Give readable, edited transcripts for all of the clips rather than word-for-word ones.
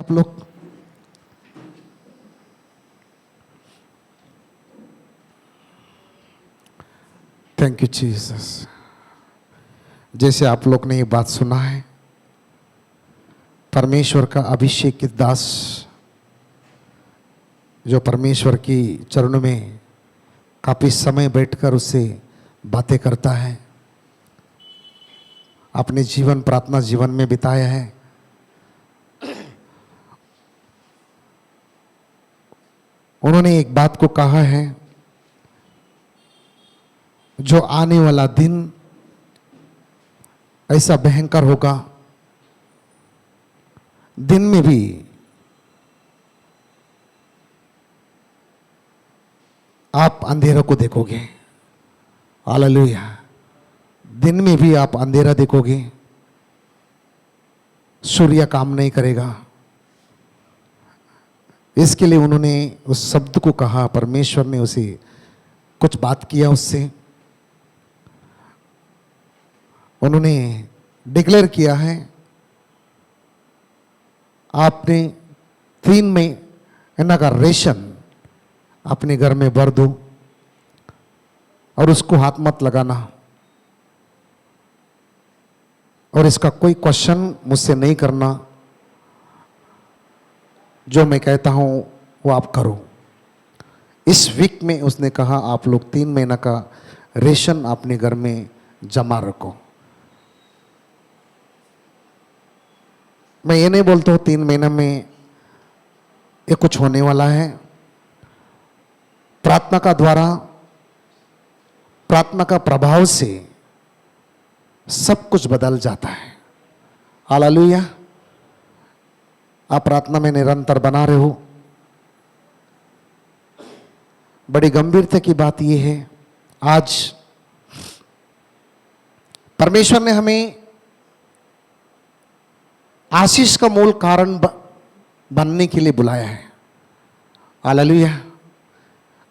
आप लोग। Thank you Jesus. जैसे आप लोग ने ये बात सुना है, परमेश्वर का अभिषेकित दास जो परमेश्वर की चरणों में काफी समय बैठकर उससे बातें करता है, अपने जीवन प्रार्थना जीवन में बिताया है, उन्होंने एक बात को कहा है, जो आने वाला दिन ऐसा भयंकर होगा, दिन में भी आप अंधेरा को देखोगे। हालेलुया। दिन में भी आप अंधेरा देखोगे, सूर्य काम नहीं करेगा। इसके लिए उन्होंने उस शब्द को कहा, परमेश्वर ने उसे कुछ बात किया, उससे उन्होंने डिक्लेयर किया है, आपने 3 महीने का रेशन अपने घर में भर दो और उसको हाथ मत लगाना, और इसका कोई क्वेश्चन मुझसे नहीं करना, जो मैं कहता हूं वो आप करो। इस वीक में उसने कहा, आप लोग 3 महीना का रेशन अपने घर में जमा रखो। मैं ये नहीं बोलता हूँ 3 महीने में ये कुछ होने वाला है। प्रार्थना का द्वारा, प्रार्थना का प्रभाव से सब कुछ बदल जाता है। हालेलुया। आप प्रार्थना में निरंतर बना रहे हो। बड़ी गंभीरता की बात यह है, आज परमेश्वर ने हमें आशीष का मूल कारण बनने के लिए बुलाया है। हालेलुया।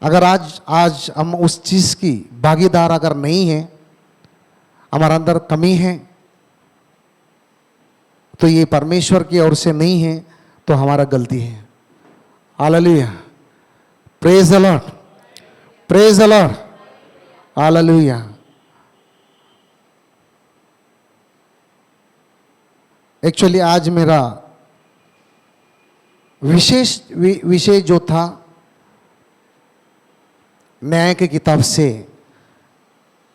अगर आज हम उस चीज की भागीदार अगर नहीं है, हमारे अंदर कमी है, तो ये परमेश्वर की ओर से नहीं है, तो हमारा गलती है। Hallelujah. Praise the Lord, praise the Lord. Hallelujah. Actually आज मेरा विषय जो था, न्याय की किताब से,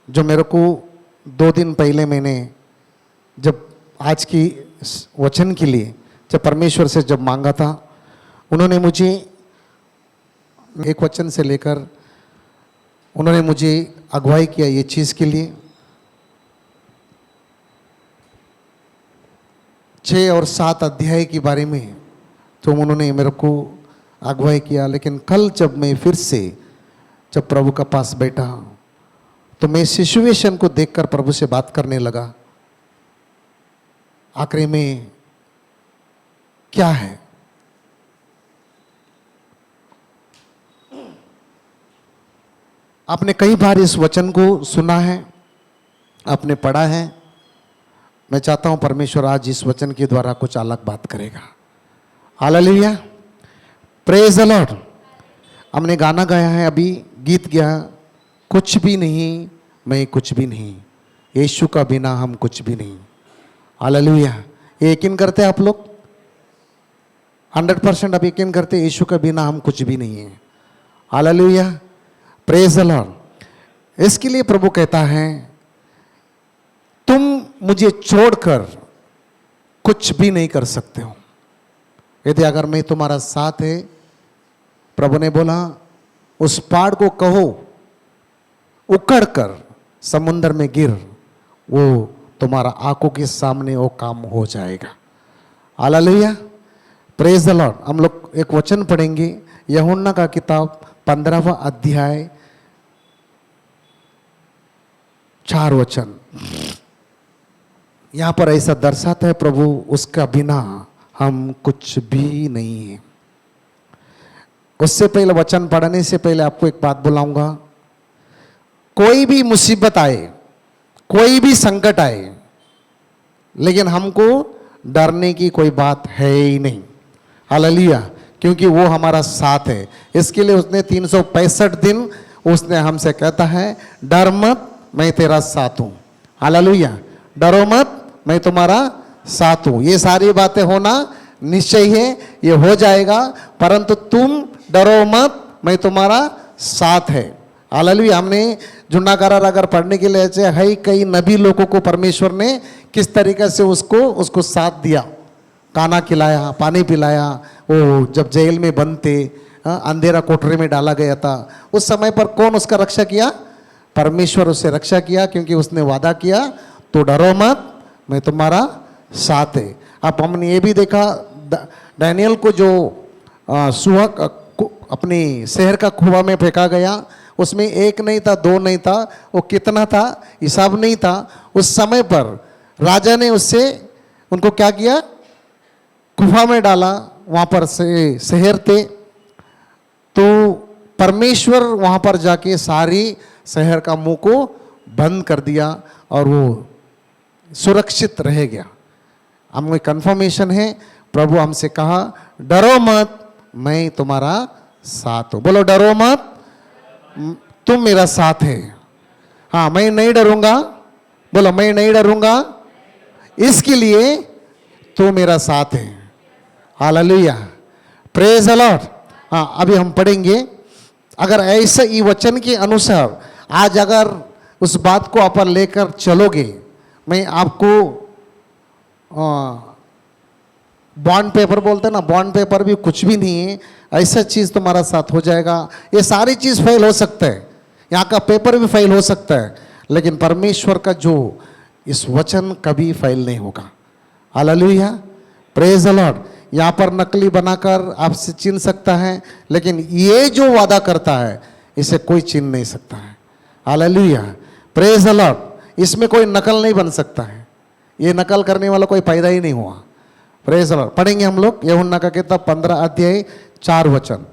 जो मेरे को 2 दिन पहले मैंने जब आज की वचन के लिए जब परमेश्वर से जब मांगा था, उन्होंने मुझे एक वचन से लेकर उन्होंने मुझे अगुवाई किया ये चीज़ के लिए। 6 और 7 अध्याय के बारे में तो उन्होंने मेरे को अगुवाई किया। लेकिन कल जब मैं फिर से जब प्रभु का पास बैठा, तो मैं सिचुएशन को देखकर प्रभु से बात करने लगा, आखिरी में क्या है। आपने कई बार इस वचन को सुना है, आपने पढ़ा है। मैं चाहता हूं परमेश्वर आज इस वचन के द्वारा कुछ अलग बात करेगा। हालेलुया। Praise the Lord. हमने गाना गाया है, अभी गीत गया, कुछ भी नहीं मैं कुछ भी नहीं, यीशु का बिना हम कुछ भी नहीं। हालेलुया। ये यकीन करते हैं आप लोग? 100% आप यकीन करते हैं यीशु का बिना हम कुछ भी नहीं है। हालेलुया। Praise the Lord. इसके लिए प्रभु कहता है, तुम मुझे छोड़कर कुछ भी नहीं कर सकते हो। यदि अगर मैं तुम्हारा साथ है, प्रभु ने बोला उस पहाड़ को कहो उखड़ कर समुद्र में गिर, वो तुम्हारा आंखों के सामने वो काम हो जाएगा। हालेलुया। Praise the Lord. हम लोग एक वचन पढ़ेंगे, यूहन्ना का किताब 15वां अध्याय 4 वचन। यहां पर ऐसा दर्शाता है, प्रभु उसका बिना हम कुछ भी नहीं है। उससे पहले, वचन पढ़ने से पहले आपको एक बात बुलाऊंगा। कोई भी मुसीबत आए, कोई भी संकट आए, लेकिन हमको डरने की कोई बात है ही नहीं। हालेलुया, क्योंकि वो हमारा साथ है। इसके लिए उसने 365 दिन उसने हमसे कहता है डर मत, मैं तेरा साथ हूं। हालेलुया, डरो मत, मैं तुम्हारा साथ हूं। ये सारी बातें होना निश्चय है, ये हो जाएगा, परंतु तुम डरो मत, मैं तुम्हारा साथ है। हालेलुया। हमने जुन्ना करार अगर पढ़ने के लिए ऐसे है, कई नबी लोगों को परमेश्वर ने किस तरीके से उसको साथ दिया, खाना खिलाया, पानी पिलाया। वो जब जेल में बंद थे, अंधेरा कोठरी में डाला गया था, उस समय पर कौन उसका रक्षा किया? परमेश्वर उससे रक्षा किया, क्योंकि उसने वादा किया तो डरो मत, मैं तुम्हारा साथ है। अब हमने ये भी देखा डैनियल को जो सुअक अपनी शहर का कुआं में फेंका गया, उसमें एक नहीं था, दो नहीं था, वो कितना था हिसाब नहीं था। उस समय पर राजा ने उससे उनको क्या किया? कुआं में डाला। वहाँ पर से शहर थे, तो परमेश्वर वहाँ पर जाके सारी शहर का मुंह को बंद कर दिया और वो सुरक्षित रह गया। हमें कंफर्मेशन है, प्रभु हमसे कहा डरो मत, मैं तुम्हारा साथ हूँ। बोलो डरो मत, तुम मेरा साथ है। हाँ, मैं नहीं डरूंगा। बोलो मैं नहीं डरूंगा, इसके लिए तू मेरा साथ है। Hallelujah, praise the Lord. हाँ, अभी हम पढ़ेंगे। अगर ऐसे ही वचन के अनुसार आज अगर उस बात को आप लेकर चलोगे, मैं आपको बॉन्ड पेपर बोलते हैं ना, बॉन्ड पेपर भी कुछ भी नहीं है, ऐसा चीज़ तुम्हारा साथ हो जाएगा। ये सारी चीज़ फेल हो सकता है, यहाँ का पेपर भी फेल हो सकता है, लेकिन परमेश्वर का जो इस वचन कभी फेल नहीं होगा। Hallelujah, praise the Lord. यहाँ पर नकली बनाकर आपसे छीन सकता है, लेकिन ये जो वादा करता है इसे कोई छीन नहीं सकता है। Hallelujah, praise the Lord. इसमें कोई नकल नहीं बन सकता है, ये नकल करने वाला कोई पैदा ही नहीं हुआ। Praise the Lord. पढ़ेंगे हम लोग यूहन्ना का किताब 15 अध्याय 4 वचन।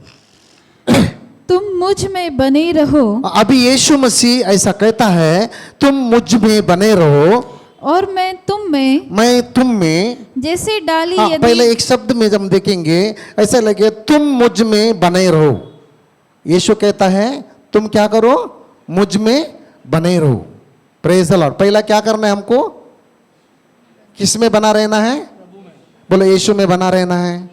तुम मुझ में बने रहो। अभी यीशु मसीह ऐसा कहता है, तुम मुझ में बने रहो और मैं तुम में, मैं तुम में। जैसे डाली हाँ, यदि पहले एक शब्द में जब हम देखेंगे ऐसा लगे, तुम मुझ में बने रहो। यीशु कहता है तुम क्या करो? मुझ में बने रहो। Praise the Lord. पहला क्या करना है हमको? किस में बना रहना है? बोलो यीशु में बना रहना है।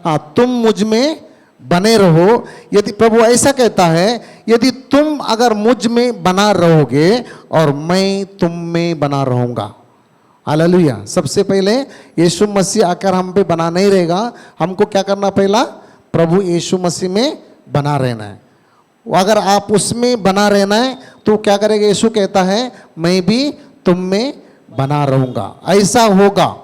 हाँ, तुम मुझ में बने रहो। यदि प्रभु ऐसा कहता है, यदि तुम अगर मुझ में बना रहोगे और मैं तुम में बना रहूंगा। हालेलुया। सबसे पहले यीशु मसीह आकर हम पे बना नहीं रहेगा, हमको क्या करना? पहला प्रभु यीशु मसीह में बना रहना है। अगर आप उसमें बना रहना है तो क्या करेगा? यीशु कहता है मैं भी तुम में बना रहूंगा। ऐसा होगा,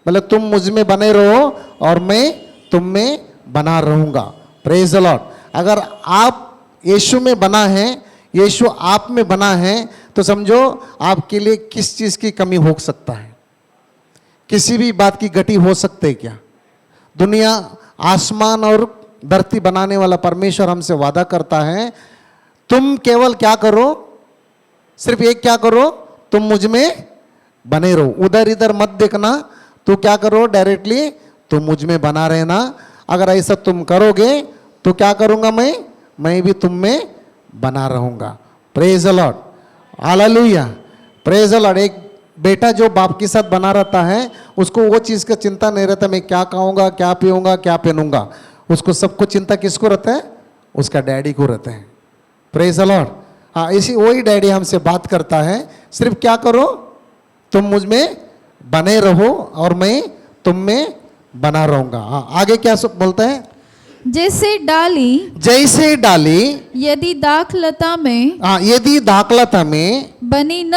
मतलब तुम मुझ में बने रहो और मैं तुम में बना रहूंगा। Praise the Lord. अगर आप यीशु में बना है, यीशु आप में बना है, तो समझो आपके लिए किस चीज की कमी हो सकता है? किसी भी बात की घटी हो सकती है क्या? दुनिया, आसमान और धरती बनाने वाला परमेश्वर हमसे वादा करता है, तुम केवल क्या करो? सिर्फ एक क्या करो? तुम मुझ में बने रहो। उधर इधर मत देखना, तो क्या करो? डायरेक्टली तुम मुझ में बना रहना। अगर ऐसा तुम करोगे तो क्या करूंगा? मैं भी तुम में बना रहूंगा। Praise the Lord. Hallelujah, praise the Lord. एक बेटा जो बाप के साथ बना रहता है, उसको वो चीज़ का चिंता नहीं रहता, मैं क्या खाऊंगा, क्या पीऊंगा, क्या पहनूंगा। उसको सबको चिंता किसको रहता है? उसका डैडी को रहता है। Praise the Lord. हाँ, इसी वही डैडी हमसे बात करता है, सिर्फ क्या करो? तुम मुझ में बने रहो और मैं तुम में बना रहूंगा। हाँ, आगे क्या बोलता है? जैसे डाली यदि दाखलता में, हाँ, यदि दाखलता में बनी न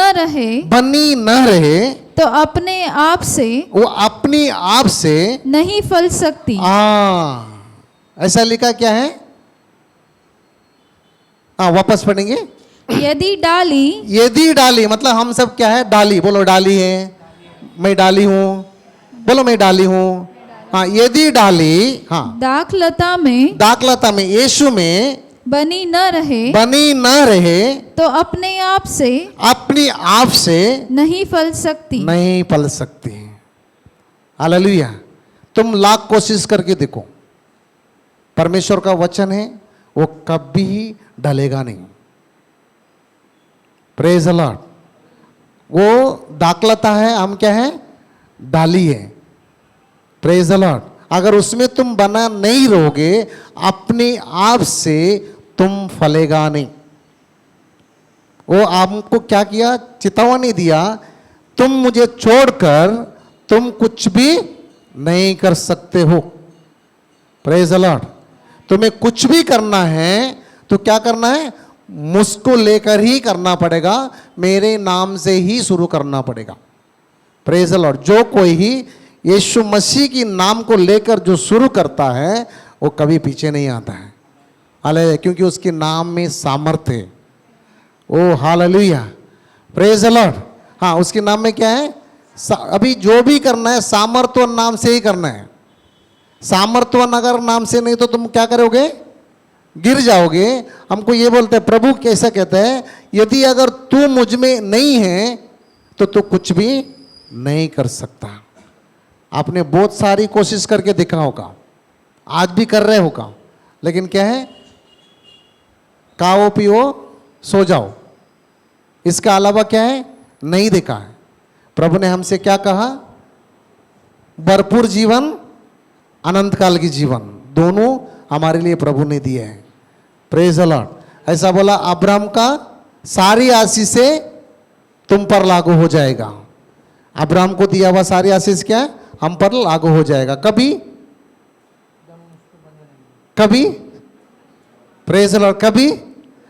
रहे तो अपने आप से, वो अपनी आप से नहीं फल सकती। ऐसा लिखा क्या है? हाँ, वापस पढ़ेंगे। यदि डाली मतलब हम सब क्या है? डाली। बोलो डाली है, मैं डाली हूं। बोलो मैं डाली हूं। हाँ, यदि डाली, हाँ, दाखलता में यीशु में बनी न रहे तो अपने आप से नहीं फल सकती। हालेलुया। तुम लाख कोशिश करके देखो, परमेश्वर का वचन है वो कभी ढलेगा नहीं। Praise the Lord. वो दाखलता है, हम क्या है, डाली है। Praise the Lord. अगर उसमें तुम बना नहीं रहोगे, अपने आप से तुम फलेगा नहीं। वो आपको क्या किया, चेतावनी दिया, तुम मुझे छोड़कर तुम कुछ भी नहीं कर सकते हो। Praise the Lord. तुम्हें कुछ भी करना है तो क्या करना है, मुझको लेकर ही करना पड़ेगा, मेरे नाम से ही शुरू करना पड़ेगा। Praise the Lord. जो कोई ही यीशु मसीह की नाम को लेकर जो शुरू करता है वो कभी पीछे नहीं आता है। हालेलुया। क्योंकि उसके नाम में सामर्थ्य है। ओ हालेलुया। Praise the Lord. हाँ, उसके नाम में क्या है, अभी जो भी करना है सामर्थ्यवान नाम से ही करना है। सामर्थ्यवान अगर नाम से नहीं तो तुम क्या करोगे, गिर जाओगे। हमको ये बोलते हैं, प्रभु कैसा कहता है, यदि अगर तू मुझ में नहीं है तो तू कुछ भी नहीं कर सकता। आपने बहुत सारी कोशिश करके देखा होगा, आज भी कर रहे होगा, लेकिन क्या है, खाओ पियो सो जाओ, इसका अलावा क्या है, नहीं देखा है। प्रभु ने हमसे क्या कहा, भरपूर जीवन, अनंत काल की जीवन, दोनों हमारे लिए प्रभु ने दिए हैं। Praise the Lord. ऐसा बोला, अब्राहम का सारी आशीषें तुम पर लागू हो जाएगा। अब्राहम को दिया हुआ सारी आशीष क्या है, हम पर लागू हो जाएगा। कभी कभी प्रेज द लॉर्ड। कभी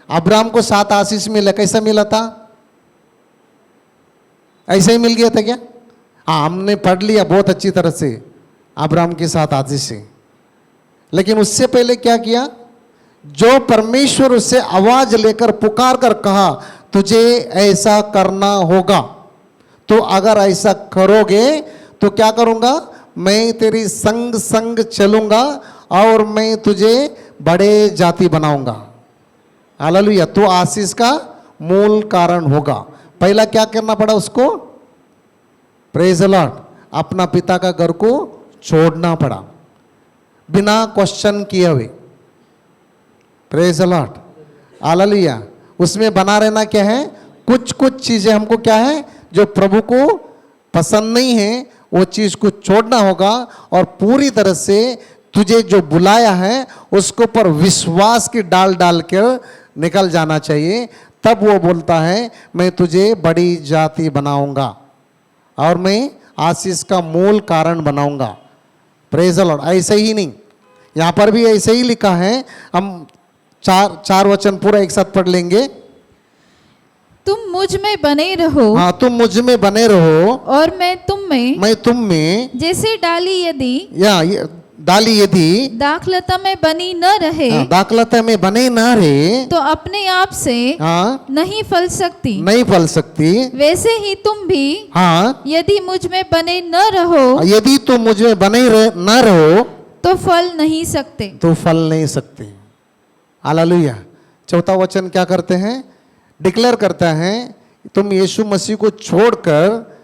अब्राहम को 7 आशीष मिला, कैसा मिला था, ऐसे ही मिल गया था क्या? हाँ, हमने पढ़ लिया बहुत अच्छी तरह से अब्राहम के 7 आशीष से। लेकिन उससे पहले क्या किया, जो परमेश्वर उससे आवाज लेकर पुकार कर कहा तुझे ऐसा करना होगा, तो अगर ऐसा करोगे तो क्या करूंगा, मैं तेरी संग संग चलूंगा और मैं तुझे बड़े जाति बनाऊंगा। हालेलुया। तो आशीष का मूल कारण होगा। पहला क्या करना पड़ा उसको, प्रेज द लॉर्ड, अपना पिता का घर को छोड़ना पड़ा बिना क्वेश्चन किए हुए। Praise the Lord. हालेलुया। उसमें बना रहना क्या है, कुछ कुछ चीजें हमको क्या है जो प्रभु को पसंद नहीं है वो चीज को छोड़ना होगा, और पूरी तरह से तुझे जो बुलाया है उसको पर विश्वास की डाल डाल कर निकल जाना चाहिए। तब वो बोलता है मैं तुझे बड़ी जाति बनाऊंगा और मैं आशीष का मूल कारण बनाऊंगा। Praise the Lord. ऐसे ही नहीं, यहाँ पर भी ऐसे ही लिखा है। हम चार वचन पूरा एक साथ पढ़ लेंगे। तुम मुझ में बने रहो, हाँ, तुम मुझ में बने रहो और मैं तुम में जैसे डाली यदि डाली यदि दाखलता में बनी न रहे, हाँ, दाखलता में बने ना रहे तो अपने आप से हाँ, नहीं फल सकती। नहीं फल सकती। वैसे ही तुम भी हाँ, यदि मुझ में बने न रहो, यदि तुम मुझ में बने ना रहो तो फल नहीं सकते। तो फल नहीं सकते। हालेलुया। चौथा वचन क्या करते हैं, डिक्लेयर करता है, तुम यीशु मसीह को छोड़कर,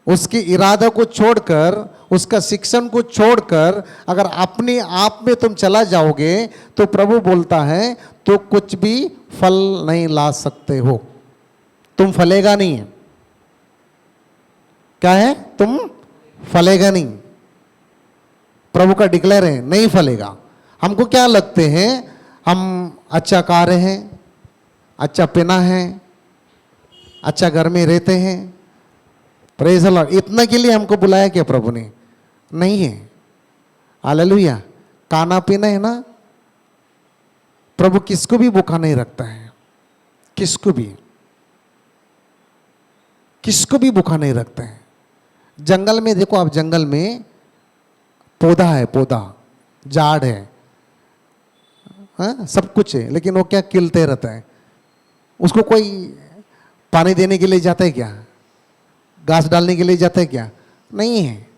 उसके इरादा को छोड़कर, उसका शिक्षण को छोड़कर अगर अपने आप में तुम चला जाओगे तो प्रभु बोलता है तो कुछ भी फल नहीं ला सकते हो, तुम फलेगा नहीं। क्या है, तुम फलेगा नहीं। प्रभु का डिक्लेयर है, नहीं फलेगा। हमको क्या लगते हैं, हम अच्छा खा रहे हैं, अच्छा पीना है, अच्छा घर में रहते हैं। Praise the Lord. इतना के लिए हमको बुलाया क्या प्रभु ने? नहीं है। हालेलुया। खाना पीना है ना, प्रभु किसको भी भूखा नहीं रखता है, किसको भी भूखा नहीं रखता है। जंगल में देखो आप, जंगल में पौधा है, पौधा झाड़ है, हाँ, सब कुछ है, लेकिन वो क्या खिलते रहता है। उसको कोई पानी देने के लिए जाता है क्या, घास डालने के लिए जाता है क्या? नहीं है।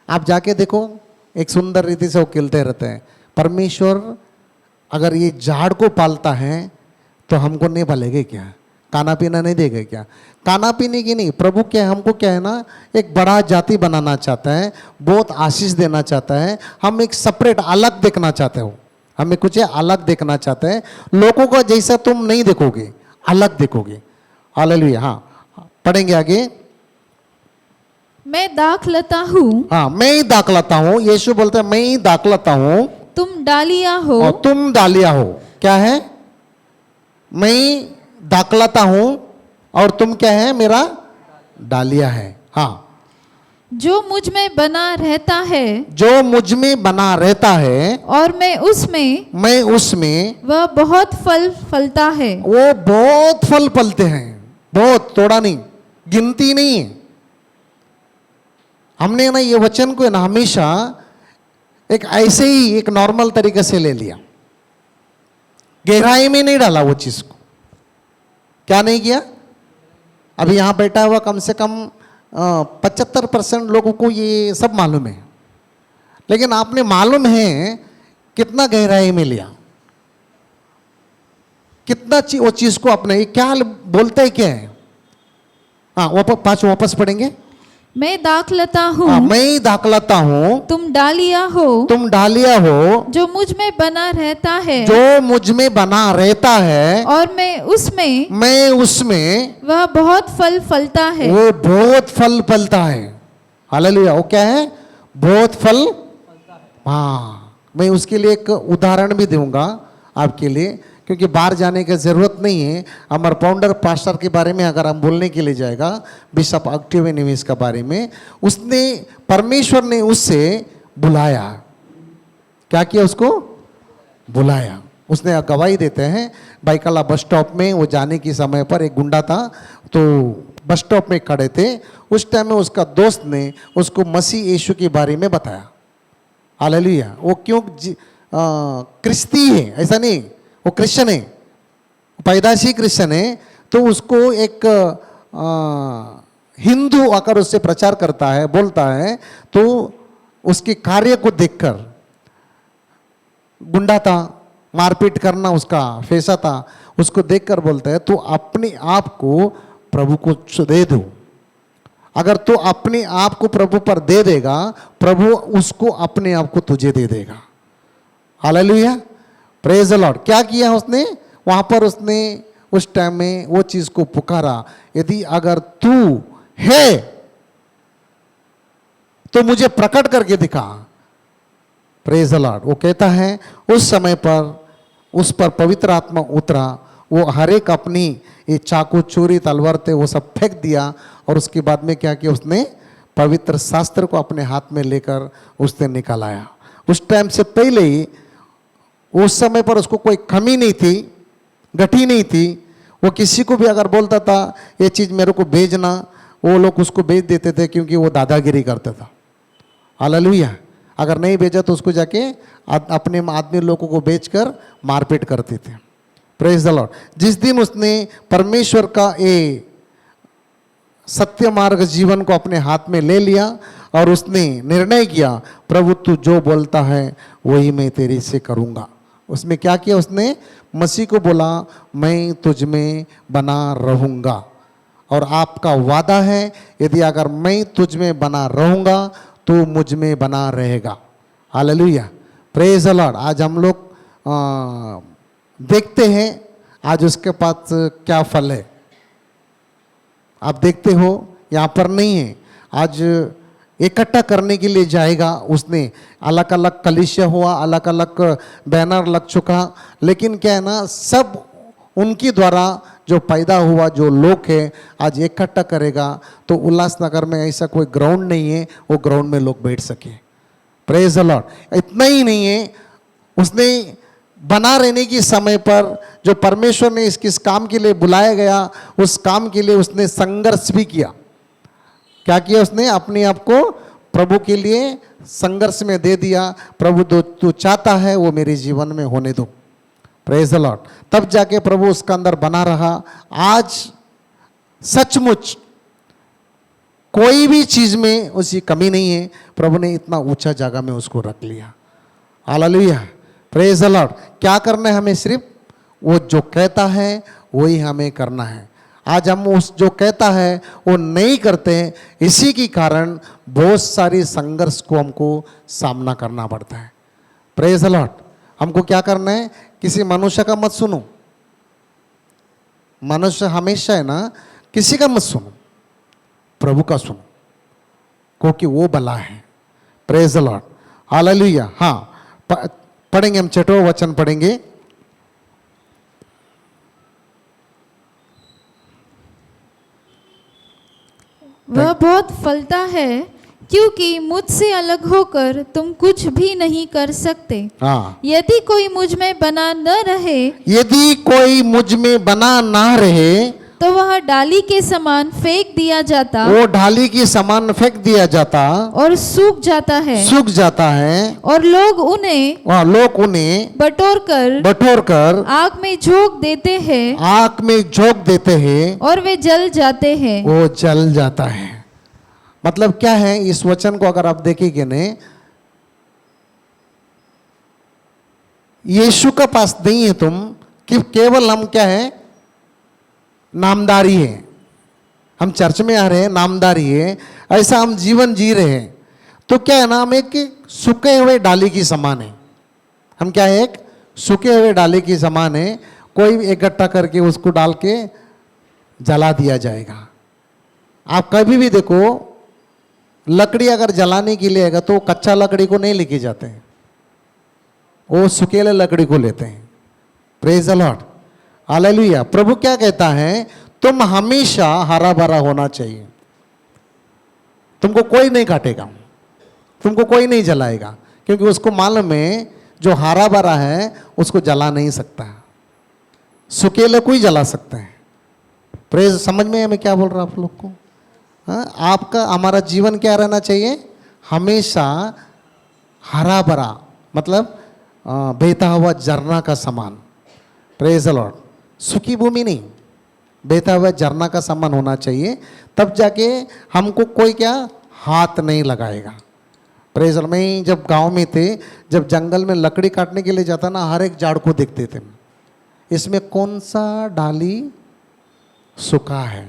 आप जाके देखो, एक सुंदर रीति से वो खिलते रहते हैं। परमेश्वर अगर ये झाड़ को पालता है तो हमको नहीं पालेगा क्या? खाना पीना नहीं देगा क्या? खाना पीने की नहीं, प्रभु क्या है, हमको क्या है ना, एक बड़ा जाति बनाना चाहता है, बहुत आशीष देना चाहता है, हम एक सेपरेट अलग देखना चाहते हो, हमें कुछ अलग देखना चाहते हैं, लोगों का जैसा तुम नहीं देखोगे, अलग देखोगे। हालेलुया। हाँ, पढ़ेंगे आगे। मैं दाखलता हूँ, हाँ, मैं ही दाखलता हूँ, यीशु बोलते हैं मैं ही दाखलता हूँ, तुम डालियाँ हो। और तुम डालिया हो। क्या है? मैं ही दाखलता हूँ और तुम क्या है? मेरा डालिया है। हाँ, जो मुझ में बना रहता है जो मुझ में बना रहता है और मैं उसमें, वह बहुत फल फलता है। वो बहुत फल फलते हैं, बहुत, थोड़ा नहीं, गिनती नहीं है। हमने ना ये वचन को ना हमेशा एक ऐसे ही एक नॉर्मल तरीके से ले लिया, गहराई में नहीं डाला वो चीज को। क्या नहीं किया? अभी यहां बैठा हुआ कम से कम 75% लोगों को ये सब मालूम है, लेकिन आपने मालूम है कितना गहराई में लिया, कितना वो चीज को अपने क्या बोलते हैं, क्या है? हाँ, वापस पढ़ेंगे। मैं दाखलता हूँ, मैं दाखलता हूँ, तुम डालियाँ हो, तुम डालिया हो, जो मुझ में बना रहता है, जो मुझ में बना रहता है और मैं उसमें, वह बहुत फल फलता है। वो बहुत फल फलता है। हालेलुया। वो क्या है? बहुत फल। हाँ, मैं उसके लिए एक उदाहरण भी दूंगा आपके लिए, क्योंकि बाहर जाने की जरूरत नहीं है। हमारे फाउंडर पास्टर के बारे में अगर हम बोलने के लिए जाएगा, बिशप ऑक्टेवियस के बारे में, उसने, परमेश्वर ने उससे बुलाया। क्या किया? उसको बुलाया। उसने गवाही देते हैं, बाइकला बस स्टॉप में वो जाने के समय पर एक गुंडा था, तो बस स्टॉप में खड़े थे। उस टाइम में उसका दोस्त ने उसको मसीह यीशु के बारे में बताया। हालेलुया। वो क्यों क्रिस्ती है, ऐसा नहीं, वो क्रिश्चियन है, पैदाशी क्रिश्चियन है। तो उसको एक हिंदू आकर उससे प्रचार करता है, बोलता है, तो उसके कार्य को देखकर, गुंडा था, मारपीट करना उसका पेशा था, उसको देखकर बोलता है तू अपने आप को प्रभु को दे दो। अगर तू अपने आप को प्रभु पर दे देगा, प्रभु उसको अपने आप को तुझे दे देगा। Hallelujah, praise the Lord. क्या किया उसने वहां पर? उसने उस टाइम में वो चीज को पुकारा, यदि अगर तू है तो मुझे प्रकट करके दिखा। Praise the Lord. वो कहता है उस समय पर उस पर पवित्र आत्मा उतरा, वो हर एक अपनी ये चाकू चूरी तलवार थे वो सब फेंक दिया, और उसके बाद में क्या किया? उसने पवित्र शास्त्र को अपने हाथ में लेकर उसने निकाल आया। उस टाइम से पहले ही, उस समय पर उसको कोई कमी नहीं थी, गठी नहीं थी। वो किसी को भी अगर बोलता था ये चीज़ मेरे को भेजना, वो लोग उसको भेज देते थे, क्योंकि वो दादागिरी करता था। हालेलुया। अगर नहीं भेजा तो उसको जाके अपने आदमी लोगों को बेचकर मारपीट करते थे। Praise the Lord. जिस दिन उसने परमेश्वर का ये सत्य मार्ग जीवन को अपने हाथ में ले लिया और उसने निर्णय किया, प्रभु तू जो बोलता है वही मैं तेरे से करूँगा। उसमें क्या किया? उसने मसीह को बोला मैं तुझ में बना रहूँगा, और आपका वादा है यदि अगर मैं तुझ में बना रहूँगा तो मुझ में बना रहेगा। Hallelujah, praise the Lord. आज हम लोग देखते हैं आज उसके पास क्या फल है। आप देखते हो यहाँ पर नहीं है, आज इकट्ठा करने के लिए जाएगा। उसने अलग अलग कलीसिया हुआ, अलग अलग बैनर लग चुका, लेकिन क्या है ना, सब उनकी द्वारा जो पैदा हुआ जो लोग है आज इकट्ठा करेगा। तो उल्लासनगर में ऐसा कोई ग्राउंड नहीं है वो ग्राउंड में लोग बैठ सके। Praise the Lord. इतना ही नहीं है, उसने बना रहने के समय पर जो परमेश्वर ने इस काम के लिए बुलाया गया, उस काम के लिए उसने संघर्ष भी किया। क्या किया? उसने अपने आप को प्रभु के लिए संघर्ष में दे दिया। प्रभु तू चाहता है वो मेरे जीवन में होने दो। Praise the Lord. तब जाके प्रभु उसका अंदर बना रहा। आज सचमुच कोई भी चीज में उसकी कमी नहीं है। प्रभु ने इतना ऊंचा जगह में उसको रख लिया। Hallelujah, praise the Lord. क्या करना है हमें? सिर्फ वो जो कहता है वही हमें करना है। आज हम उस जो कहता है वो नहीं करते हैं, इसी के कारण बहुत सारी संघर्ष को हमको सामना करना पड़ता है। Praise the Lord. हमको क्या करना है, किसी मनुष्य का मत सुनो। मनुष्य हमेशा है ना, किसी का मत सुनो, प्रभु का सुनो, क्योंकि वो भला है। Praise the Lord, hallelujah. हाँ, पढ़ेंगे हम, छठवां वचन पढ़ेंगे। वह बहुत फलता है, क्योंकि मुझसे अलग होकर तुम कुछ भी नहीं कर सकते। हाँ, यदि कोई मुझ में बना न रहे, यदि कोई मुझ में बना ना रहे, तो वह डाली के समान फेंक दिया जाता, वो ढाली की समान फेंक दिया जाता और सूख जाता है। सूख जाता है, और लोग उन्हें वह लोग उन्हें बटोर कर आग में झोंक देते हैं, आग में झोंक देते हैं, और वे जल जाते हैं। वो जल जाता है। मतलब क्या है, इस वचन को अगर आप देखेंगे ने, यीशु के पास नहीं है तुम, कि केवल हम क्या है, नामदारी है। हम चर्च में आ रहे हैं, नामदारी है, ऐसा हम जीवन जी रहे हैं। तो क्या है ना, हम एक सूखे हुए डाली की समान है। हम क्या है, एक सूखे हुए डाली की समान है। कोई इकट्ठा करके उसको डाल के जला दिया जाएगा। आप कभी भी देखो, लकड़ी अगर जलाने के लिए आएगा तो कच्चा लकड़ी को नहीं लेके जाते हैं, वो सूखेले लकड़ी को लेते हैं। Praise the Lord, hallelujah. प्रभु क्या कहता है, तुम हमेशा हरा भरा होना चाहिए। तुमको कोई नहीं काटेगा, तुमको कोई नहीं जलाएगा, क्योंकि उसको मालूम है जो हरा भरा है उसको जला नहीं सकता, सूखेले को ही जला सकते हैं। प्रेज, समझ में है मैं क्या बोल रहा हूं आप लोग को? हाँ, आपका हमारा जीवन क्या रहना चाहिए, हमेशा हरा भरा, मतलब बहता हुआ झरना का समान। Praise the Lord. सूखी भूमि नहीं, बहता हुआ झरना का समान होना चाहिए, तब जाके हमको कोई क्या हाथ नहीं लगाएगा। Praise the Lord. मैं जब गांव में थे, जब जंगल में लकड़ी काटने के लिए जाता ना, हर एक झाड़ को देखते थे, इसमें कौन सा डाली सूखा है।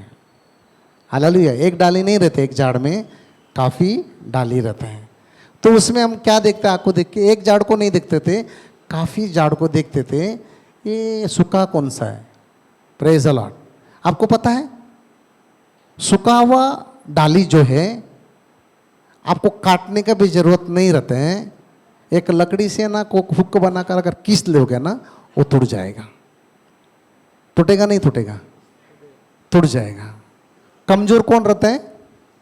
हालेलुया। एक डाली नहीं रहते, एक झाड़ में काफ़ी डाली रहते हैं। तो उसमें हम क्या देखते हैं, आपको देख के एक झाड़ को नहीं देखते थे, काफ़ी झाड़ को देखते थे, ये सूखा कौन सा है। Praise the Lord. आपको पता है, सूखा हुआ डाली जो है, आपको काटने का भी जरूरत नहीं रहता है। एक लकड़ी से ना को हुक बनाकर अगर किस लोगे ना, वो टूट जाएगा। टूटेगा नहीं टूटेगा, टूट जाएगा। कमजोर कौन रहता है,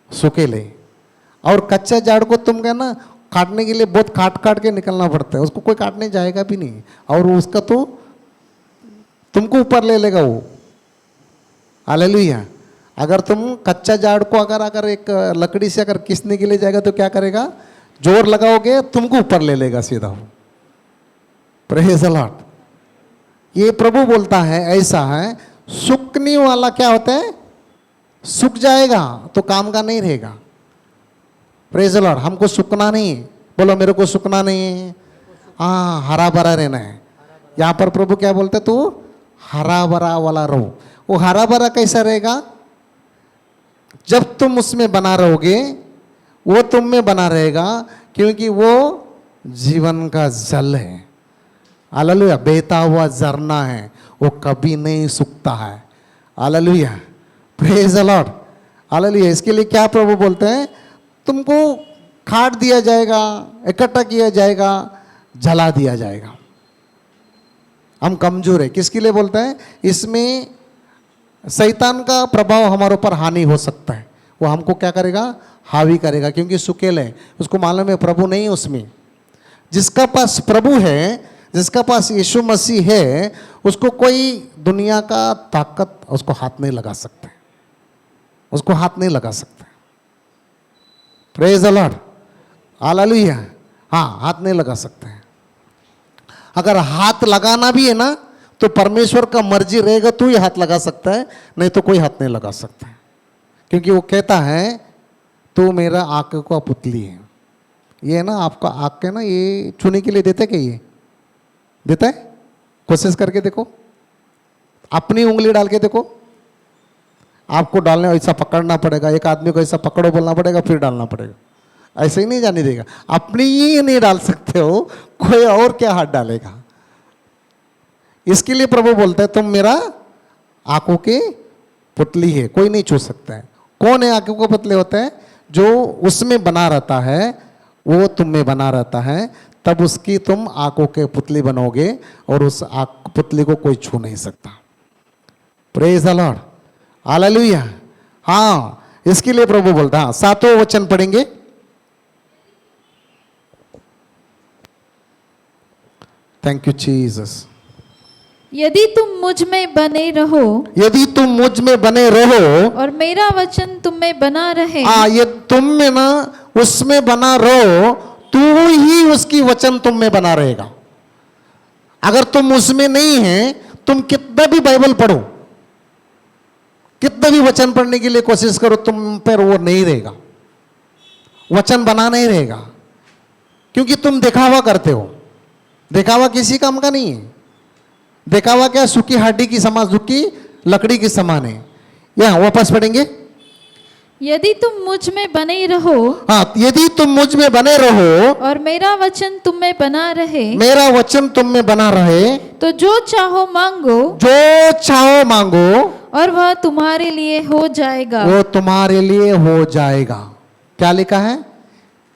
सूखेले। और कच्चा झाड़ को तुम क्या ना, काटने के लिए बहुत काट काट के निकलना पड़ता है, उसको कोई काटने जाएगा भी नहीं, और उसका तो तुमको ऊपर ले लेगा वो। हालेलुया। अगर तुम कच्चा झाड़ को अगर एक लकड़ी से अगर किसने के लिए जाएगा तो क्या करेगा, जोर लगाओगे तुमको ऊपर ले लेगा सीधा वो। Praise the Lord. ये प्रभु बोलता है ऐसा है, सूखने वाला क्या होता है, सूख जाएगा तो काम का नहीं रहेगा। Praise the Lord. हमको सूखना नहीं है, बोलो मेरे को सूखना नहीं है, हाँ हरा भरा रहना है। यहाँ पर प्रभु क्या बोलते, तू हरा भरा वाला रहो। वो हरा भरा कैसा रहेगा, जब तुम उसमें बना रहोगे, वो तुम में बना रहेगा, क्योंकि वो जीवन का जल है। हालेलुया। बहता हुआ झरना है, वो कभी नहीं सूखता है। Hallelujah. Praise the Lord. Hallelujah. इसके लिए क्या प्रभु बोलते हैं, तुमको काट दिया जाएगा, इकट्ठा किया जाएगा, जला दिया जाएगा। हम कमजोर है, किसके लिए बोलते हैं, इसमें शैतान का प्रभाव हमारे ऊपर हानि हो सकता है। वो हमको क्या करेगा, हावी करेगा, क्योंकि सुकेल है, उसको मालूम है प्रभु नहीं है उसमें। जिसका पास प्रभु है, जिसका पास यीशु मसीह है, उसको कोई दुनिया का ताकत उसको हाथ नहीं लगा सकता, उसको हाथ नहीं लगा सकता। Praise the Lord. हालेलुया। हाँ, हाथ नहीं लगा सकते हैं। अगर हाथ लगाना भी है ना, तो परमेश्वर का मर्जी रहेगा तो ही हाथ लगा सकता है, नहीं तो कोई हाथ नहीं लगा सकता है। क्योंकि वो कहता है तो मेरा आंख का पुतली है। ये ना आपका आंख के ना, ये छूने के लिए देते क्या, ये देता है? कोशिश करके देखो, अपनी उंगली डाल के देखो, आपको डालने ऐसा पकड़ना पड़ेगा, एक आदमी को ऐसा पकड़ो बोलना पड़ेगा, फिर डालना पड़ेगा। ऐसे ही नहीं जाने देगा। अपनी ही नहीं डाल सकते हो, कोई और क्या हाथ डालेगा। इसके लिए प्रभु बोलते हैं तुम मेरा आंखों की पुतली है, कोई नहीं छू सकता है। कौन है आंखों के पुतले होते हैं? जो उसमें बना रहता है वो तुम में बना रहता है, तब उसकी तुम आंखों के पुतली बनोगे और उस आंख पुतली को कोई छू नहीं सकता। Praise the Lord, hallelujah. हाँ, इसके लिए प्रभु बोलता है। सातों वचन पढ़ेंगे। Thank you Jesus. यदि तुम मुझ में बने रहो यदि तुम मुझ में बने रहो और मेरा वचन तुम में बना रहे, ये तुम में ना उसमें बना रहो, तू ही उसकी वचन तुम में बना रहेगा। अगर तुम उसमें नहीं है, तुम कितना भी बाइबल पढ़ो, कितना भी वचन पढ़ने के लिए कोशिश करो, तुम पर वो नहीं रहेगा, वचन बना नहीं रहेगा। क्योंकि तुम दिखावा करते हो। दिखावा किसी काम का नहीं है। दिखावा क्या? सूखी हड्डी की समान, सूखी लकड़ी की समान है। यहां वापस पढ़ेंगे। यदि तुम मुझ में बने रहो हाँ, यदि तुम मुझ में बने रहो और मेरा वचन तुम में बना रहे, मेरा वचन तुम में बना रहे, तो जो चाहो मांगो जो चाहो मांगो और वह तुम्हारे लिए हो जाएगा। वो तुम्हारे लिए हो जाएगा। क्या लिखा है?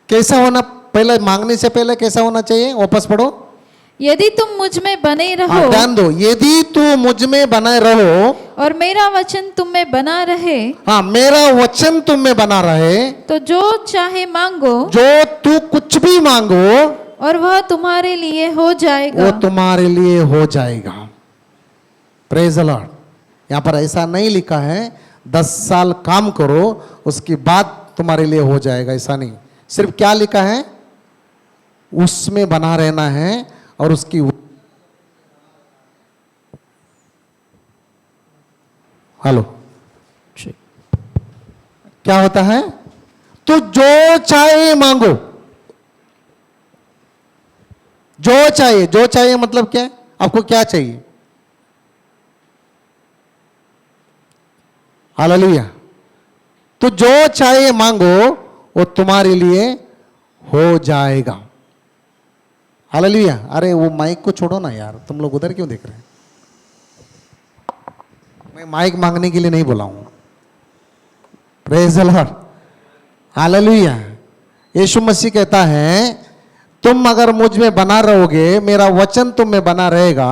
कैसा होना? पहले मांगने से पहले कैसा होना चाहिए? वापस पढ़ो। यदि तुम मुझ में बने रहो ध्यान दो, यदि तू मुझ में बने रहो और मेरा वचन तुम में बना रहे, हाँ, मेरा वचन तुम में बना रहे, तो जो चाहे मांगो जो तू कुछ भी मांगो और वह तुम्हारे लिए हो जाएगा। वो तुम्हारे लिए हो जाएगा। Praise the Lord. यहां पर ऐसा नहीं लिखा है 10 साल काम करो उसके बाद तुम्हारे लिए हो जाएगा, ऐसा नहीं। सिर्फ क्या लिखा है? उसमें बना रहना है और उसकी हेलो क्या होता है? तो जो चाहे मांगो, जो चाहिए, जो चाहिए मतलब क्या है? आपको क्या चाहिए? हालेलुया। तो जो चाहे मांगो वो तुम्हारे लिए हो जाएगा। हालेलुया। अरे वो माइक को छोड़ो ना यार, तुम लोग उधर क्यों देख रहे हैं? मैं माइक मांगने के लिए नहीं बोला हूं। Praise the Lord, hallelujah. यीशु मसीह कहता है तुम अगर मुझ में बना रहोगे, मेरा वचन तुम में बना रहेगा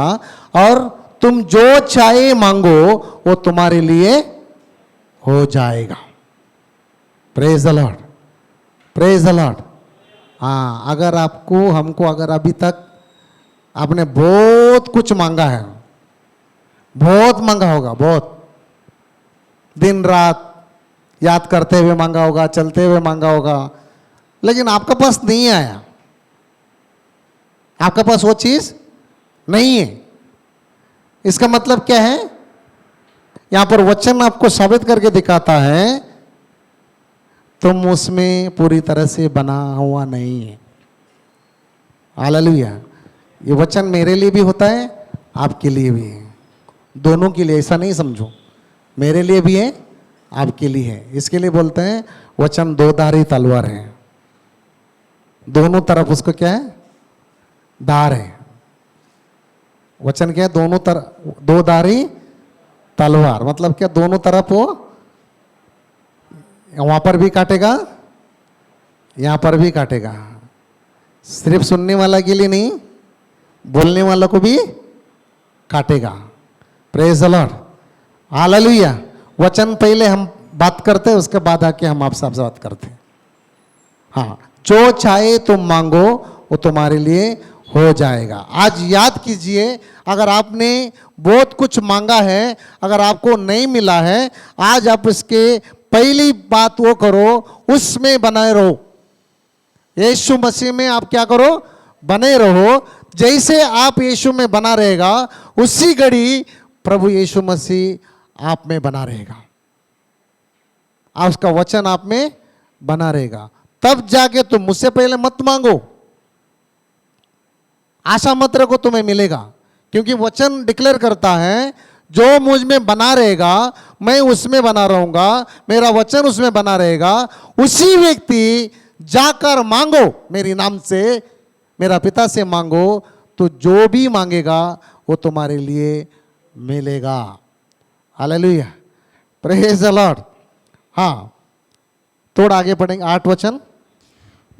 और तुम जो चाहे मांगो वो तुम्हारे लिए हो जाएगा। Praise the Lord, praise the Lord. हाँ, अगर आपको हमको अगर अभी तक आपने बहुत कुछ मांगा है, बहुत मांगा होगा, बहुत दिन रात याद करते हुए मांगा होगा, चलते हुए मांगा होगा, लेकिन आपके पास नहीं आया, आपके पास वो चीज नहीं है। इसका मतलब क्या है? यहां पर वचन आपको साबित करके दिखाता है तुम उसमें पूरी तरह से बना हुआ नहीं है। हालेलुया। ये वचन मेरे लिए भी होता है, आपके लिए भी है, दोनों के लिए। ऐसा नहीं समझो, मेरे लिए भी है, आपके लिए है। इसके लिए बोलते हैं वचन दो-धारी तलवार है, दोनों तरफ उसको क्या है? धार है। वचन क्या है? दोनों तरफ दो-धारी तलवार मतलब क्या? दोनों तरफ वो वहां पर भी काटेगा, यहां पर भी काटेगा। सिर्फ सुनने वाला के लिए नहीं, बोलने वाला को भी काटेगा। Praise the Lord, hallelujah. वचन पहले हम बात करते हैं, उसके बाद आके हम आपसे बात करते हैं। हाँ, जो चाहे तुम मांगो वो तुम्हारे लिए हो जाएगा। आज याद कीजिए, अगर आपने बहुत कुछ मांगा है, अगर आपको नहीं मिला है, आज आप इसके पहली बात वो करो, उसमें बने रहो। यीशु मसीह में आप क्या करो? बने रहो। जैसे आप यीशु में बना रहेगा, उसी घड़ी प्रभु यीशु मसीह आप में बना रहेगा, आप उसका वचन आप में बना रहेगा। तब जाके तुम मुझसे पहले मत मांगो, आशा मत रखो तुम्हें मिलेगा, क्योंकि वचन डिक्लेयर करता है जो मुझ में बना रहेगा, मैं उसमें बना रहूंगा, मेरा वचन उसमें बना रहेगा, उसी व्यक्ति जाकर मांगो मेरे नाम से, मेरा पिता से मांगो, तो जो भी मांगेगा वो तुम्हारे लिए मिलेगा। Hallelujah, praise the Lord. हाँ, थोड़ा आगे पढ़ेंगे, 8 वचन।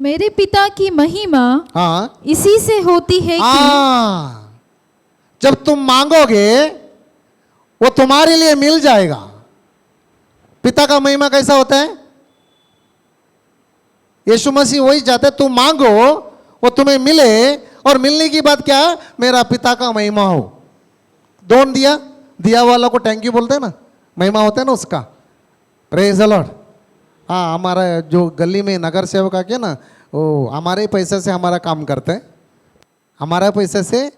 मेरे पिता की महिमा हाँ इसी से होती है कि हाँ, जब तुम मांगोगे वो तुम्हारे लिए मिल जाएगा। पिता का महिमा कैसा होता है? यीशु मसीह वही चाहते, तुम मांगो वो तुम्हें मिले, और मिलने की बात क्या है? मेरा पिता का महिमा हो। दोन दिया, दिया वाला को थैंक यू बोलते हैं ना, महिमा होता है ना उसका। Praise the Lord. हाँ, हमारा जो गली में नगर सेवक आके ना, वो हमारे पैसे से हमारा काम करते हैं, हमारा पैसे से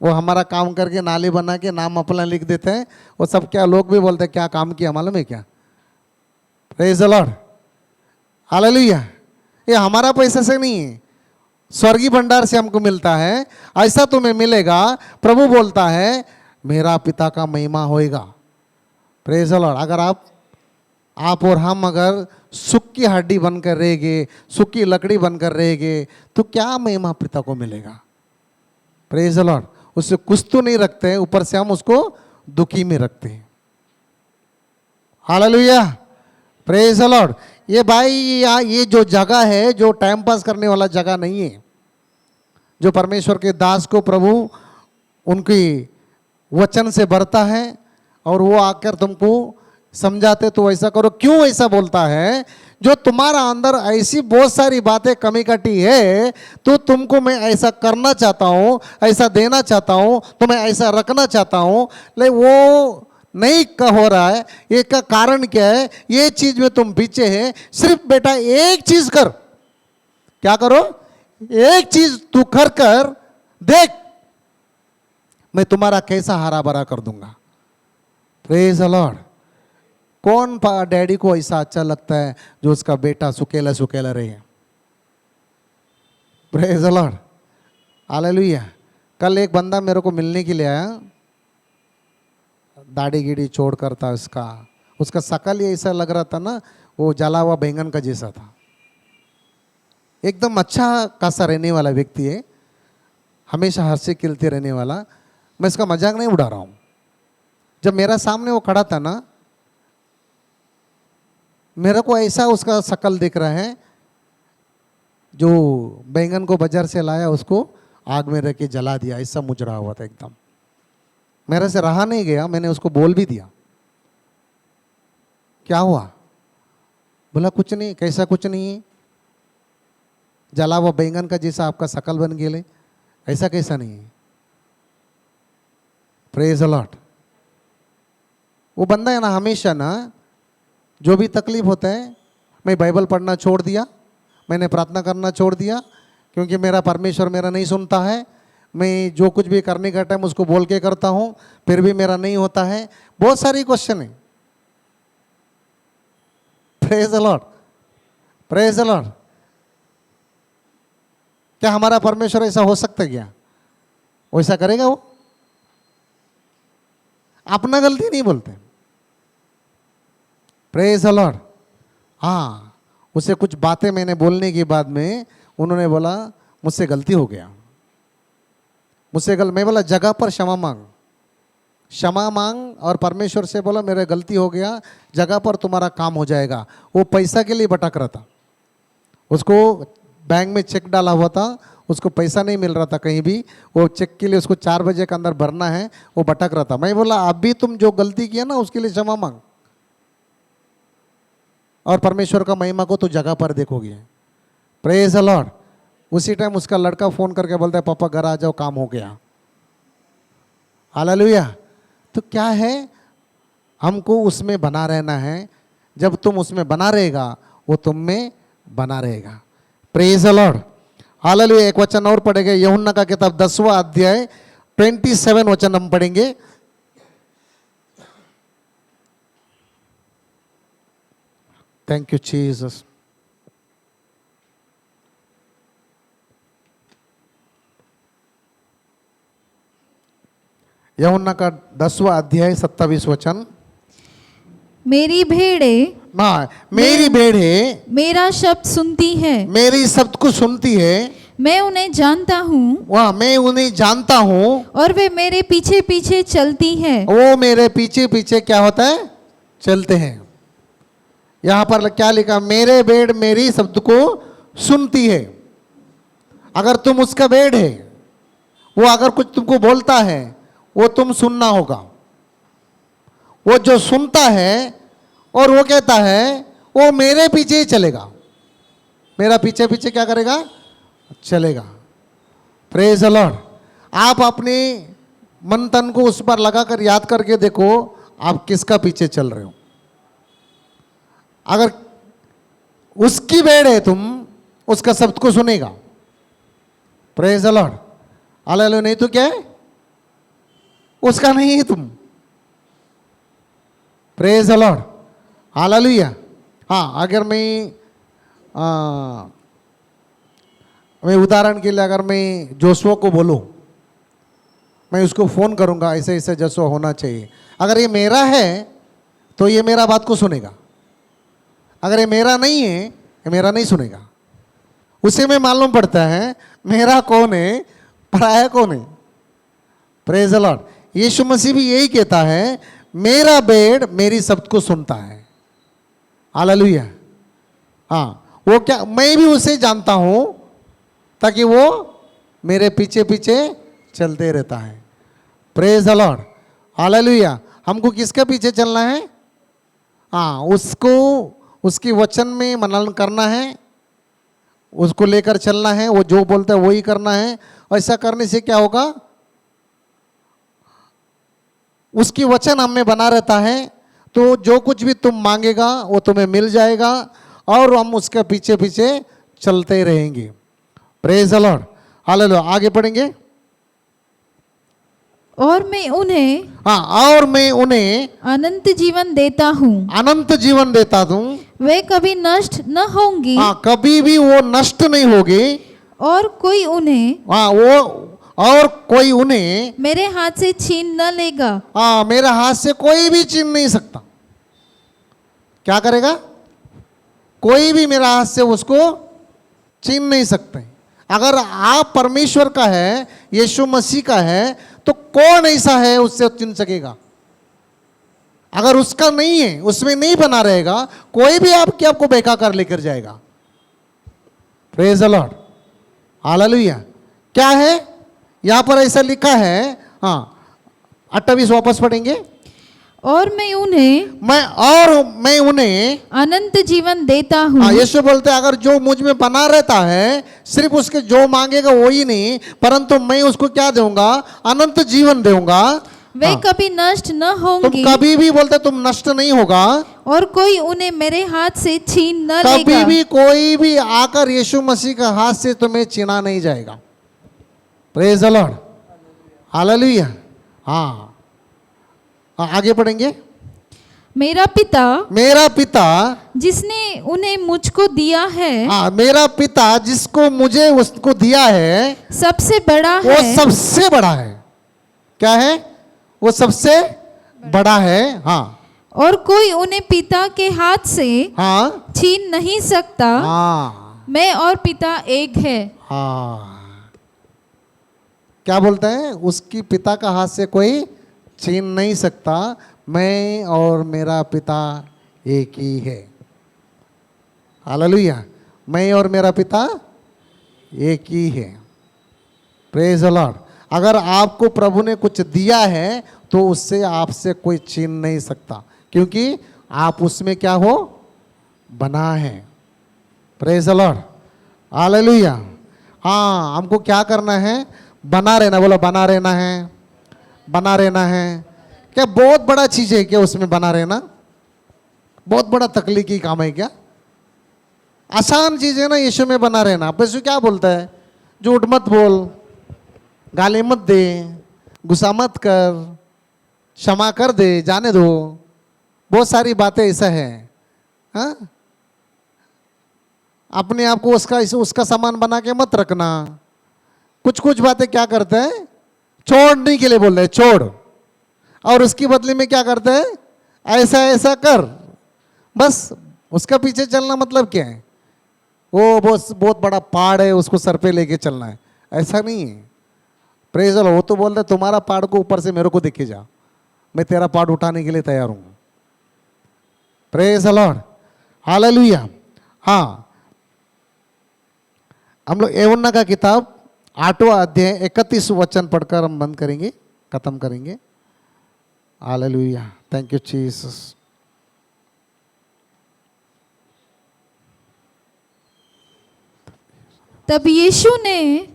वो हमारा काम करके नाली बना के नाम अपना लिख देते हैं। वो सब क्या लोग भी बोलते हैं, क्या काम किया मालूम है क्या? Praise the Lord, hallelujah. ये हमारा पैसे से नहीं है, स्वर्गीय भंडार से हमको मिलता है। ऐसा तुम्हें मिलेगा। प्रभु बोलता है मेरा पिता का महिमा होएगा। Praise the Lord. अगर आप और हम अगर सूखी हड्डी बनकर रहेंगे, सूखी लकड़ी बनकर रहेंगे, तो क्या महिमा पिता को मिलेगा? Praise the Lord. उससे कुछ तो नहीं रखते हैं, ऊपर से हम उसको दुखी में रखते हैं। Hallelujah, praise the Lord. ये भाई ये जो जगह है, जो टाइम पास करने वाला जगह नहीं है। जो परमेश्वर के दास को प्रभु उनकी वचन से भरता है और वो आकर तुमको समझाते, तो ऐसा करो। क्यों ऐसा बोलता है? जो तुम्हारा अंदर ऐसी बहुत सारी बातें कमी कटी है, तो तुमको मैं ऐसा करना चाहता हूँ, ऐसा देना चाहता हूँ, तुम्हें ऐसा रखना चाहता हूँ, लेकिन वो नहीं हो रहा है। ये का कारण क्या है? ये चीज में तुम पीछे है। सिर्फ बेटा एक चीज कर। क्या करो? एक चीज तू कर देख, मैं तुम्हारा कैसा हरा भरा कर दूंगा। Praise the Lord. कौन डैडी को ऐसा अच्छा लगता है जो उसका बेटा सुकेला सुकेला रहे? Praise the Lord, hallelujah. कल एक बंदा मेरे को मिलने के लिए आया, दाढ़ी गिड़ी छोड़ कर था उसका शकल ही ऐसा लग रहा था ना, वो जला हुआ बैंगन का जैसा था। एकदम अच्छा खासा रहने वाला व्यक्ति है, हमेशा हंसते खिलते रहने वाला। मैं इसका मजाक नहीं उड़ा रहा हूँ। जब मेरा सामने वो खड़ा था ना, मेरे को ऐसा उसका शकल दिख रहा है, जो बैंगन को बाजार से लाया उसको आग में रख के जला दिया, ऐसा मुजरा हुआ था एकदम। मेरे से रहा नहीं गया, मैंने उसको बोल भी दिया, क्या हुआ? बोला कुछ नहीं। कैसा कुछ नहीं है? जला हुआ बैंगन का जैसा आपका शकल बन गया, ऐसा कैसा नहीं है? Praise the Lord. वो बंदा है ना, हमेशा ना जो भी तकलीफ होता है, मैं बाइबल पढ़ना छोड़ दिया, मैंने प्रार्थना करना छोड़ दिया, क्योंकि मेरा परमेश्वर मेरा नहीं सुनता है। मैं जो कुछ भी करने का टाइम उसको बोल के करता हूँ, फिर भी मेरा नहीं होता है। बहुत सारी क्वेश्चन है। Praise the Lord, praise the Lord. क्या हमारा परमेश्वर ऐसा हो सकता है क्या? वैसा करेगा वो? अपना गलती नहीं बोलते। Praise the Lord. हाँ, उसे कुछ बातें मैंने बोलने के बाद में उन्होंने बोला मुझसे गलती हो गया, मैं बोला जगह पर क्षमा मांग और परमेश्वर से बोला मेरा गलती हो गया, जगह पर तुम्हारा काम हो जाएगा। वो पैसा के लिए भटक रहा था, उसको बैंक में चेक डाला हुआ था, उसको पैसा नहीं मिल रहा था कहीं भी, वो चेक के लिए उसको 4 बजे के अंदर भरना है, वो भटक रहा था। मैं बोला अभी तुम जो गलती किया ना उसके लिए क्षमा मांग, और परमेश्वर का महिमा को तो जगह पर देखोगे। Praise the Lord. उसी टाइम उसका लड़का फोन करके बोलता है पापा घर आ जाओ, काम हो गया। हालेलुया। तो क्या है, हमको उसमें बना रहना है। जब तुम उसमें बना रहेगा वो तुम में बना रहेगा। Praise the Lord, hallelujah. एक वचन और पढ़ेंगे, यूहन्ना का किताब 10वां अध्याय 27 वचन हम पढ़ेंगे। Thank you Jesus. यूहन्ना का 10वां अध्याय 27 वचन। मेरी भेड़े ना मेरी भेड़ें मेरा शब्द सुनती है, मेरी शब्द को सुनती है, मैं उन्हें जानता हूँ वह मैं उन्हें जानता हूँ, और वे मेरे पीछे पीछे चलती है। वो मेरे पीछे पीछे क्या होता है, चलते हैं। यहां पर क्या लिखा, मेरे भेड़ मेरी शब्द को सुनती है। अगर तुम उसका भेड़ है, वो अगर कुछ तुमको बोलता है वो तुम सुनना होगा। वो जो सुनता है और वो कहता है वो मेरे पीछे ही चलेगा, मेरा पीछे पीछे क्या करेगा, चलेगा। Praise the Lord. आप अपने मन तन को उस पर लगाकर याद करके देखो आप किसका पीछे चल रहे हो। अगर उसकी भेड़ है तुम, उसका शब्द को सुनेगा। Praise the Lord. हालेलुया। नहीं तो क्या है, उसका नहीं है तुम। Praise the Lord. हालेलुया। हाँ, अगर मैं उदाहरण के लिए अगर मैं जोशुआ को बोलूं, मैं उसको फ़ोन करूंगा ऐसे ऐसे जोशुआ होना चाहिए, अगर ये मेरा है तो ये मेरा बात को सुनेगा। अगर ये मेरा नहीं है, ये मेरा नहीं सुनेगा। उसे में मालूम पड़ता है मेरा कौन है, पराया कौन है। Praise the Lord. यीशु मसीह भी यही कहता है, मेरा भेड़ मेरी शब्द को सुनता है। हालेलुया। हाँ, वो क्या, मैं भी उसे जानता हूं ताकि वो मेरे पीछे पीछे चलते रहता है। Praise the Lord. हालेलुया। हमको किसके पीछे चलना है, हाँ, उसको, उसके वचन में मनन करना है, उसको लेकर चलना है, वो जो बोलता है वही करना है। ऐसा करने से क्या होगा, उसकी वचन हम में बना रहता है तो जो कुछ भी तुम मांगेगा वो तुम्हें मिल जाएगा और हम उसके पीछे पीछे चलते रहेंगे। Praise the Lord. हालेलुया। आगे पढ़ेंगे। और मैं उन्हें, हाँ, और मैं उन्हें अनंत जीवन देता हूँ, अनंत जीवन देता हूँ, वे कभी नष्ट न होंगी, हाँ, कभी भी वो नष्ट नहीं होगी, और कोई उन्हें, हाँ, वो और कोई उन्हें मेरे हाथ से छीन न लेगा। हाँ, मेरे हाथ से कोई भी छीन नहीं सकता। क्या करेगा, कोई भी मेरा हाथ से उसको छीन नहीं सकते। अगर आप परमेश्वर का है, यीशु मसीह का है, तो कौन ऐसा है उससे छीन सकेगा। अगर उसका नहीं है, उसमें नहीं बना रहेगा, कोई भी आपको बहका कर लेकर जाएगा। Praise the Lord. हालेलुया। क्या है यहां पर ऐसा लिखा है, हाँ, 28 वापस पढ़ेंगे। और मैं उन्हें अनंत जीवन देता हूँ। हाँ, यीशु बोलते हैं अगर जो मुझ में बना रहता है, सिर्फ उसके जो मांगेगा वही नहीं, परंतु मैं उसको क्या दूंगा, अनंत जीवन दूंगा। वे हाँ, कभी नष्ट न तुम होंगी, कभी भी बोलते तुम नष्ट नहीं होगा, और कोई उन्हें मेरे हाथ से छीन न कभी लेगा। भी कोई भी आकर यीशु मसीह का हाथ से तुम्हें छीना नहीं जाएगा। Praise the Lord. हालेलुया। हाँ, आगे पढ़ेंगे। मेरा पिता जिसने उन्हें मुझको दिया है, हाँ, मेरा पिता जिसको मुझे उसको दिया है, सबसे बड़ा वो है। सबसे बड़ा है। क्या है, वो सबसे बड़ा है। हाँ, और कोई उन्हें पिता के हाथ से हाँ, छीन नहीं सकता। हाँ, मैं और पिता एक है। हाँ। क्या बोलते हैं, उसकी पिता का हाथ से कोई छीन नहीं सकता। मैं और मेरा पिता एक ही है। हालेलुया। मैं और मेरा पिता एक ही है। Praise the Lord. अगर आपको प्रभु ने कुछ दिया है तो उससे आपसे कोई छीन नहीं सकता, क्योंकि आप उसमें क्या हो, बना है। Praise the Lord. हालेलुया। हाँ, हमको क्या करना है, बना रहना। बोलो, बना रहना है, बना रहना है। क्या बहुत बड़ा चीज है क्या उसमें बना रहना, बहुत बड़ा तकलीफी काम है क्या, आसान चीज है ना यीशु में बना रहना। अब यीशु क्या बोलता है, झूठ मत बोल, गाली मत दे, गुस्सा मत कर, क्षमा कर दे, जाने दो, बहुत सारी बातें ऐसा है। हाँ, अपने आप को उसका सामान बना के मत रखना। कुछ कुछ बातें क्या करते हैं, छोड़ने के लिए बोल रहे, छोड़। और उसकी बदले में क्या करते हैं, ऐसा ऐसा कर, बस उसका पीछे चलना मतलब क्या है, वो बहुत बड़ा पहाड़ है उसको सर पे लेके चलना है, ऐसा नहीं है। Praise the Lord. वो तो बोल रहे तुम्हारा पहाड़ को ऊपर से मेरे को दिखे जा, मैं तेरा पहाड़ उठाने के लिए तैयार हूं। Praise the Lord, hallelujah. हाँ, हम लोग यूहन्ना का किताब 8वां अध्याय 31 वचन पढ़कर हम बंद करेंगे, खत्म करेंगे। Hallelujah, thank you Jesus. तब यीशु ने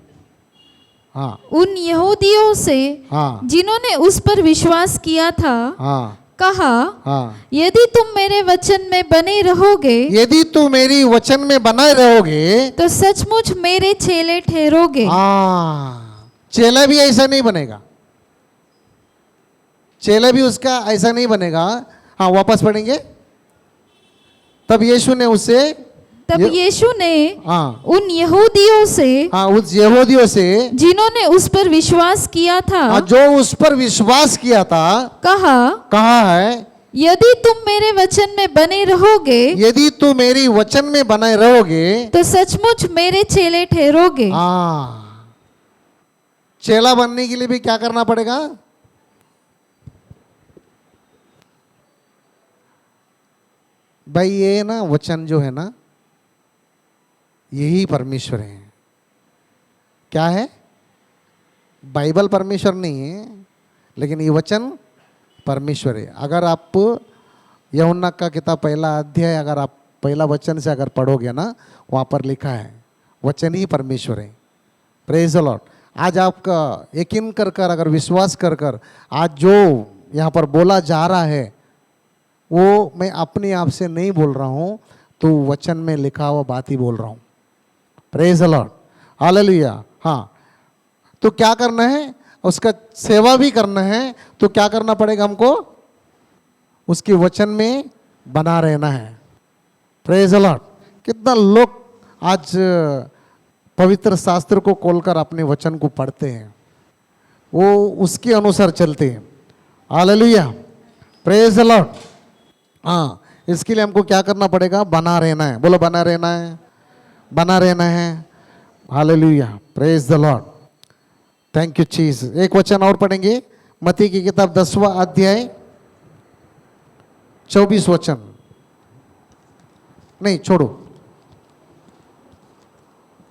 हाँ उन यहूदियों से हाँ जिन्होंने उस पर विश्वास किया था हाँ कहा, हाँ, यदि तुम मेरे वचन में बने रहोगे यदि तू मेरी वचन में बनाए रहोगे, तो सचमुच मेरे चेले ठहरोगे। हाँ, चेला भी ऐसा नहीं बनेगा, चेला भी उसका ऐसा नहीं बनेगा। हाँ, वापस पढ़ेंगे। तब यीशु ने उससे, तब यीशु ने हाँ उन यहूदियों से हाँ, उस यहूदियों से जिन्होंने उस पर विश्वास किया था हाँ, जो उस पर विश्वास किया था, कहा है, यदि तुम मेरे वचन में बने रहोगे यदि तू मेरी वचन में बनाए रहोगे, तो सचमुच मेरे चेले ठहरोगे। हाँ, चेला बनने के लिए भी क्या करना पड़ेगा, भाई ये ना वचन जो है ना, यही परमेश्वर है। क्या है, बाइबल परमेश्वर नहीं है, लेकिन ये वचन परमेश्वर है। अगर आप यूहन्ना का किताब 1 अध्याय अगर आप 1 वचन से अगर पढ़ोगे ना, वहाँ पर लिखा है वचन ही परमेश्वर है। Praise the Lord. आज आपका यकीन कर कर, अगर विश्वास कर कर, आज जो यहाँ पर बोला जा रहा है वो मैं अपने आप से नहीं बोल रहा हूँ, तो वचन में लिखा हुआ बात ही बोल रहा हूँ। Praise the Lord, hallelujah. हाँ, तो क्या करना है, उसका सेवा भी करना है, तो क्या करना पड़ेगा हमको, उसके वचन में बना रहना है। Praise the Lord. कितना लोग आज पवित्र शास्त्र को खोलकर अपने वचन को पढ़ते हैं, वो उसके अनुसार चलते हैं। Hallelujah, praise the Lord. हाँ, इसके लिए हमको क्या करना पड़ेगा, बना रहना है। बोलो, बना रहना है, बना रहना है। Hallelujah, praise the Lord, thank you Jesus. एक वचन और पढ़ेंगे, मत्ती की किताब 10वां अध्याय 24 वचन। नहीं छोड़ो,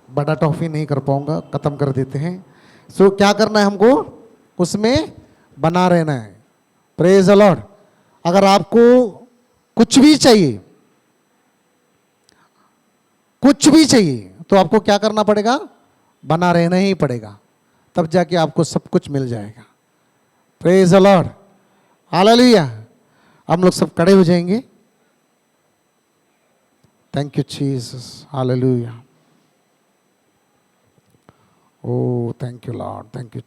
बड़ा टॉफी नहीं कर पाऊंगा, खत्म कर देते हैं। सो क्या करना है हमको, उसमें बना रहना है। Praise the Lord. अगर आपको कुछ भी चाहिए, कुछ भी चाहिए, तो आपको क्या करना पड़ेगा, बना रहना ही पड़ेगा, तब जाके आपको सब कुछ मिल जाएगा। Praise the Lord, hallelujah. हम लोग सब खड़े हो जाएंगे। Thank you Jesus, hallelujah. Oh thank you lord, thank you